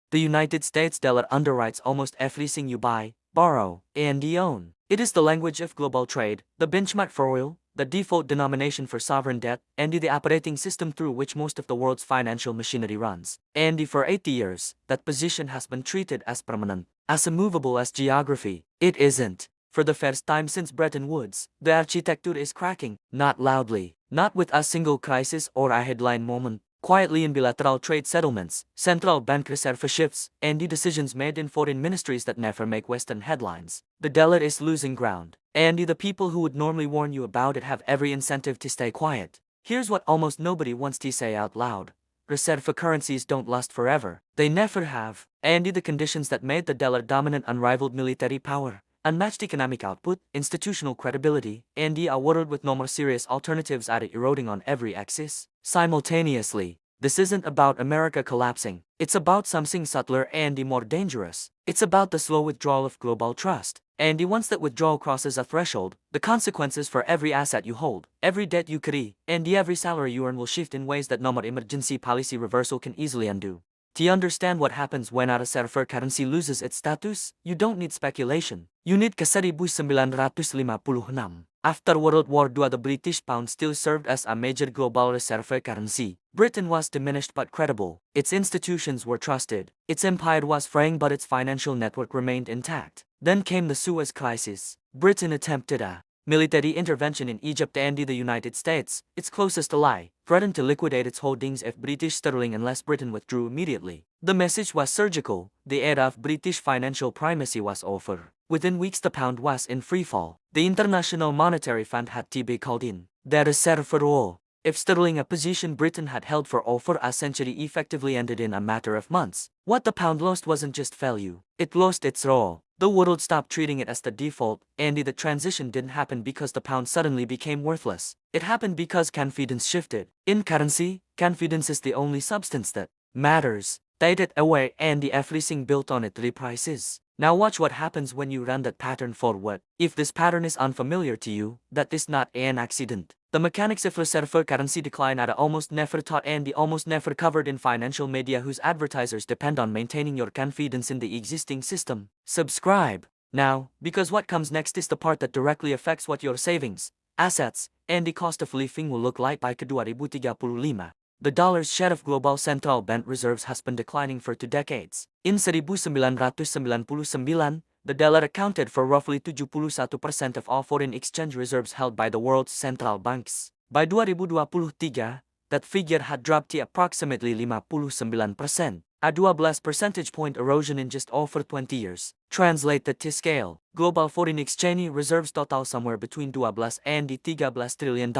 The United States dollar underwrites almost everything you buy, borrow, and own. It is the language of global trade, the benchmark for oil, the default denomination for sovereign debt, and the operating system through which most of the world's financial machinery runs. And for 80 years, that position has been treated as permanent, as immovable as geography. It isn't. For the first time since Bretton Woods, the architecture is cracking, not loudly, not with a single crisis or a headline moment, quietly in bilateral trade settlements, central bank reserve shifts, and the decisions made in foreign ministries that never make Western headlines. The dollar is losing ground, and the people who would normally warn you about it have every incentive to stay quiet. Here's what almost nobody wants to say out loud. Reserve currencies don't last forever. They never have. And the conditions that made the dollar dominant unrivaled military power, unmatched economic output, institutional credibility, and a world with no more serious alternatives are eroding on every axis. Simultaneously, this isn't about America collapsing. It's about something subtler and more dangerous. It's about the slow withdrawal of global trust. And once that withdrawal crosses a threshold, the consequences for every asset you hold, every debt you carry, and every salary you earn will shift in ways that no more emergency policy reversal can easily undo. To understand what happens when a reserve currency loses its status, you don't need speculation. You need ka-1956. After World War II, the British pound still served as a major global reserve currency. Britain was diminished but credible. Its institutions were trusted. Its empire was fraying but its financial network remained intact. Then came the Suez Crisis. Britain attempted a military intervention in Egypt, and the United States, its closest ally, threatened to liquidate its holdings of British sterling unless Britain withdrew immediately. The message was surgical. The era of British financial primacy was over. Within weeks the pound was in freefall. The International Monetary Fund had to be called in. The reserve for oil. If sterling, a position Britain had held for over a century, effectively ended in a matter of months, what the pound lost wasn't just value. It lost its role. The world stopped treating it as the default, and the transition didn't happen because the pound suddenly became worthless. It happened because confidence shifted. In currency, confidence is the only substance that matters. Take it away and everything built on it reprices. Now watch what happens when you run that pattern forward. If this pattern is unfamiliar to you, that is not an accident. The mechanics of reserve currency decline are almost never taught and almost never covered in financial media whose advertisers depend on maintaining your confidence in the existing system. Subscribe now, because what comes next is the part that directly affects what your savings, assets, and the cost of living will look like by 2035. The dollar's share of global central bank reserves has been declining for 2 decades. In 1999, the dollar accounted for roughly 71% of all foreign exchange reserves held by the world's central banks. By 2023, that figure had dropped to approximately 59%, a 12 percentage point erosion in just over 20 years. Translated to scale, global foreign exchange reserves total somewhere between 12 and $13 trillion.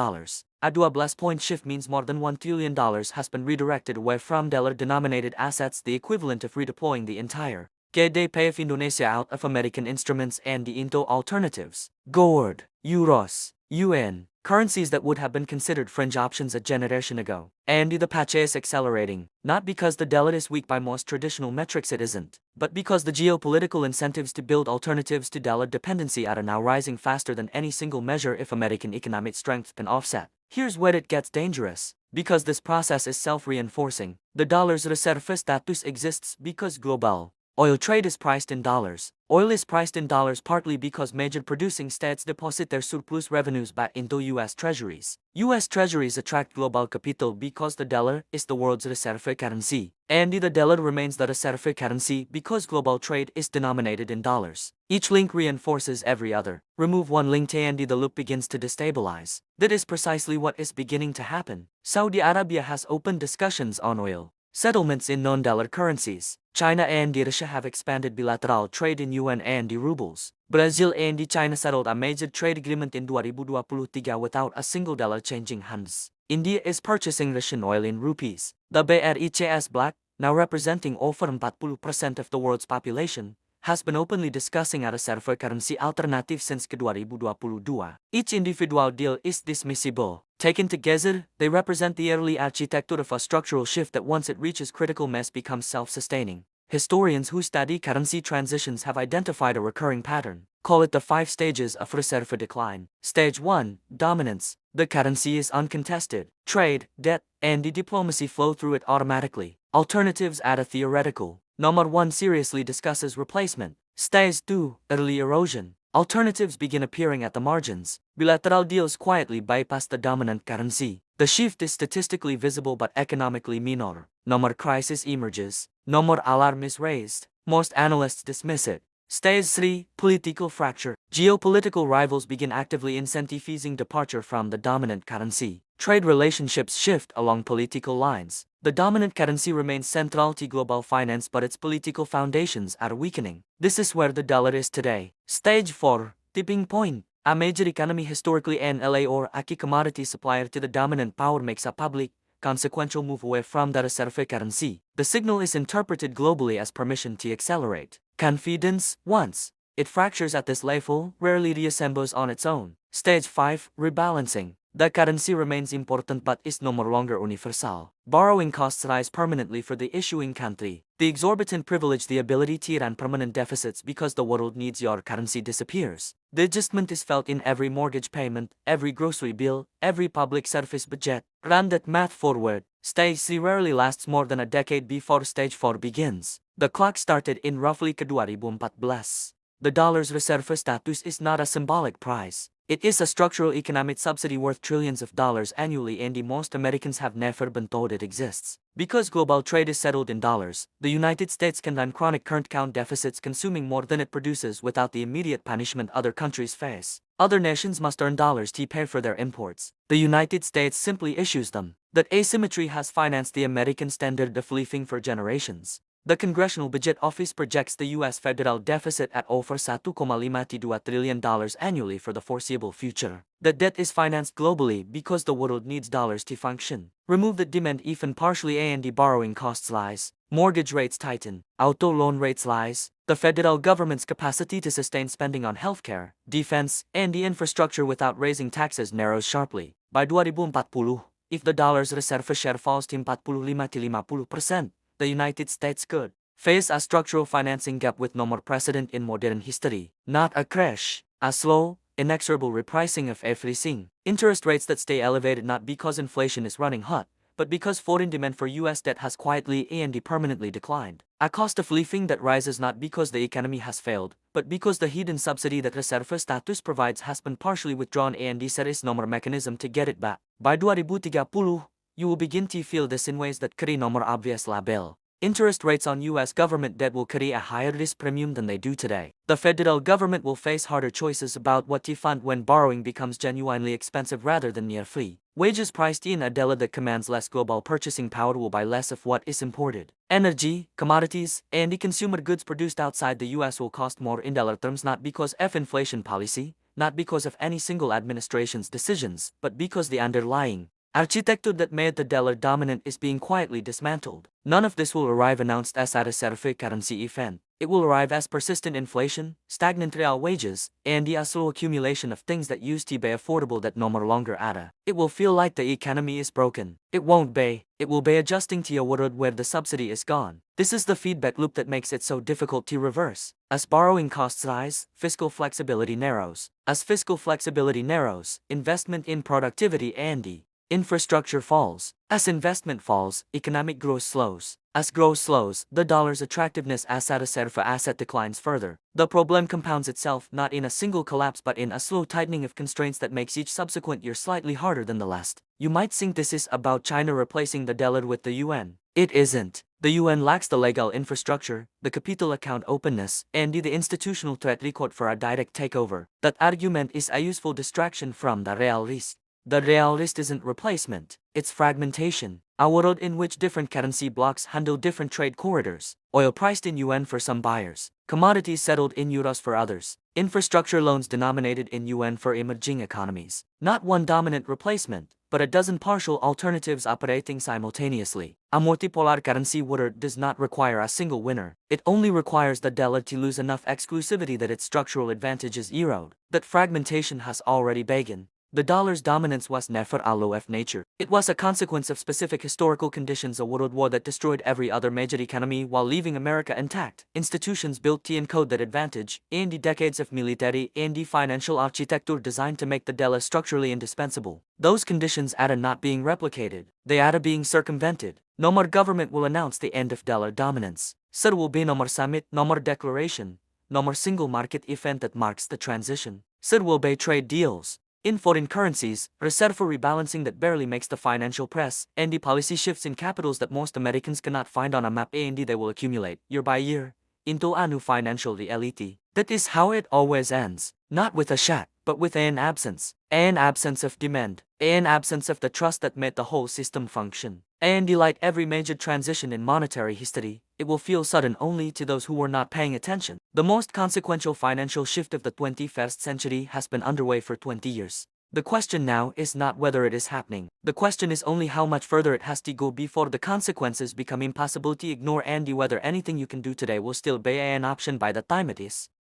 A 12-point shift means more than $1 trillion has been redirected away from dollar-denominated assets, the equivalent of redeploying the entire GDP of Indonesia out of American instruments and into alternatives. Gold, euros, yuan, currencies that would have been considered fringe options a generation ago. And the patch is accelerating, not because the dollar is weak by most traditional metrics, it isn't, but because the geopolitical incentives to build alternatives to dollar dependency are now rising faster than any single measure if American economic strength can offset. Here's where it gets dangerous. Because this process is self-reinforcing, the dollar's reserve status exists because global oil trade is priced in dollars. Oil is priced in dollars partly because major producing states deposit their surplus revenues back into U.S. treasuries. U.S. treasuries attract global capital because the dollar is the world's reserve currency. And the dollar remains the reserve currency because global trade is denominated in dollars. Each link reinforces every other. Remove one link and the loop begins to destabilize. That is precisely what is beginning to happen. Saudi Arabia has opened discussions on oil settlements in non-dollar currencies. China and Russia have expanded bilateral trade in yuan and rubles. Brazil and China settled a major trade agreement in 2023 without a single dollar changing hands. India is purchasing Russian oil in rupees. The BRICS bloc, now representing over 40% of the world's population, has been openly discussing a reserve currency alternative since 2022. Each individual deal is dismissible. Taken together, they represent the early architecture of a structural shift that once it reaches critical mass becomes self-sustaining. Historians who study currency transitions have identified a recurring pattern. Call it the 5 stages of reserve decline. Stage 1, dominance. The currency is uncontested. Trade, debt, and diplomacy flow through it automatically. Alternatives are theoretical. Number 1 seriously discusses replacement. Stage 2, early erosion. Alternatives begin appearing at the margins. Bilateral deals quietly bypass the dominant currency. The shift is statistically visible but economically minor. No more crisis emerges. No more alarm is raised. Most analysts dismiss it. Stage 3, political fracture. Geopolitical rivals begin actively incentivizing departure from the dominant currency. Trade relationships shift along political lines. The dominant currency remains central to global finance, but its political foundations are weakening. This is where the dollar is today. Stage 4, tipping point. A major economy, historically an ally or a key commodity supplier to the dominant power, makes a public, consequential move away from the reserve currency. The signal is interpreted globally as permission to accelerate confidence. Once it fractures at this level, rarely reassembles on its own. Stage 5, rebalancing. The currency remains important but is no more longer universal. Borrowing costs rise permanently for the issuing country. The exorbitant privilege, the ability to run permanent deficits because the world needs your currency, disappears. The adjustment is felt in every mortgage payment, every grocery bill, every public service budget. Run that math forward. Stage 3 rarely lasts more than a decade before Stage 4 begins. The clock started in roughly 2014. The dollar's reserve status is not a symbolic prize. It is a structural economic subsidy worth trillions of dollars annually, and most Americans have never been told it exists. Because global trade is settled in dollars, the United States can run chronic current account deficits, consuming more than it produces without the immediate punishment other countries face. Other nations must earn dollars to pay for their imports. The United States simply issues them. That asymmetry has financed the American standard of living for generations. The Congressional Budget Office projects the U.S. federal deficit at over $1.52 trillion annually for the foreseeable future. The debt is financed globally because the world needs dollars to function. Remove the demand even partially and borrowing costs rise. Mortgage rates tighten. Auto loan rates rise. The federal government's capacity to sustain spending on healthcare, defense, and the infrastructure without raising taxes narrows sharply. By 2040, if the dollar's reserve share falls to 45 to 50%, the United States could face a structural financing gap with no more precedent in modern history. Not a crash, a slow, inexorable repricing of everything. Interest rates that stay elevated not because inflation is running hot, but because foreign demand for U.S. debt has quietly and permanently declined. A cost of living that rises not because the economy has failed, but because the hidden subsidy that reserve status provides has been partially withdrawn and there is no more mechanism to get it back. By 2030, you will begin to feel this in ways that carry no more obvious label. Interest rates on U.S. government debt will carry a higher risk premium than they do today. The federal government will face harder choices about what to fund when borrowing becomes genuinely expensive rather than near free. Wages priced in a dollar that commands less global purchasing power will buy less of what is imported. Energy, commodities, and the consumer goods produced outside the U.S. will cost more in dollar terms, not because of inflation policy, not because of any single administration's decisions, but because the underlying architecture that made the dollar dominant is being quietly dismantled. None of this will arrive announced as a reserve currency event. It will arrive as persistent inflation, stagnant real wages, and the slow accumulation of things that used to be affordable that no more longer are. It will feel like the economy is broken. It won't be. It will be adjusting to a world where the subsidy is gone. This is the feedback loop that makes it so difficult to reverse. As borrowing costs rise, fiscal flexibility narrows. As fiscal flexibility narrows, investment in productivity and the infrastructure falls. As investment falls, economic growth slows. As growth slows, the dollar's attractiveness as a reserve asset declines further. The problem compounds itself not in a single collapse but in a slow tightening of constraints that makes each subsequent year slightly harder than the last. You might think this is about China replacing the dollar with the yuan. It isn't. The yuan lacks the legal infrastructure, the capital account openness, and the institutional track record for a direct takeover. That argument is a useful distraction from the real risk. The real risk isn't replacement, it's fragmentation. A world in which different currency blocks handle different trade corridors. Oil priced in yuan for some buyers, commodities settled in euros for others, infrastructure loans denominated in yuan for emerging economies. Not one dominant replacement, but a dozen partial alternatives operating simultaneously. A multipolar currency world does not require a single winner. It only requires the dollar to lose enough exclusivity that its structural advantages erode. That fragmentation has already begun. The dollar's dominance was never a law of nature. It was a consequence of specific historical conditions, a world war that destroyed every other major economy while leaving America intact, institutions built to encode that advantage, and the decades of military and the financial architecture designed to make the dollar structurally indispensable. Those conditions are not being replicated, they are being circumvented. No more government will announce the end of dollar dominance. Sir will be nomor summit, nomor declaration, nomor single market event that marks the transition. Sir will be trade deals. In foreign currencies, reserve for rebalancing that barely makes the financial press, and the policy shifts in capitals that most Americans cannot find on a map, and they will accumulate, year by year, into a new financial reality. That is how it always ends. Not with a shot, but with an absence. An absence of demand. An absence of the trust that made the whole system function. And like every major transition in monetary history, it will feel sudden only to those who were not paying attention. The most consequential financial shift of the 21st century has been underway for 20 years. The question now is not whether it is happening. The question is only how much further it has to go before the consequences become impossible to ignore, and whether anything you can do today will still be an option by the time it is.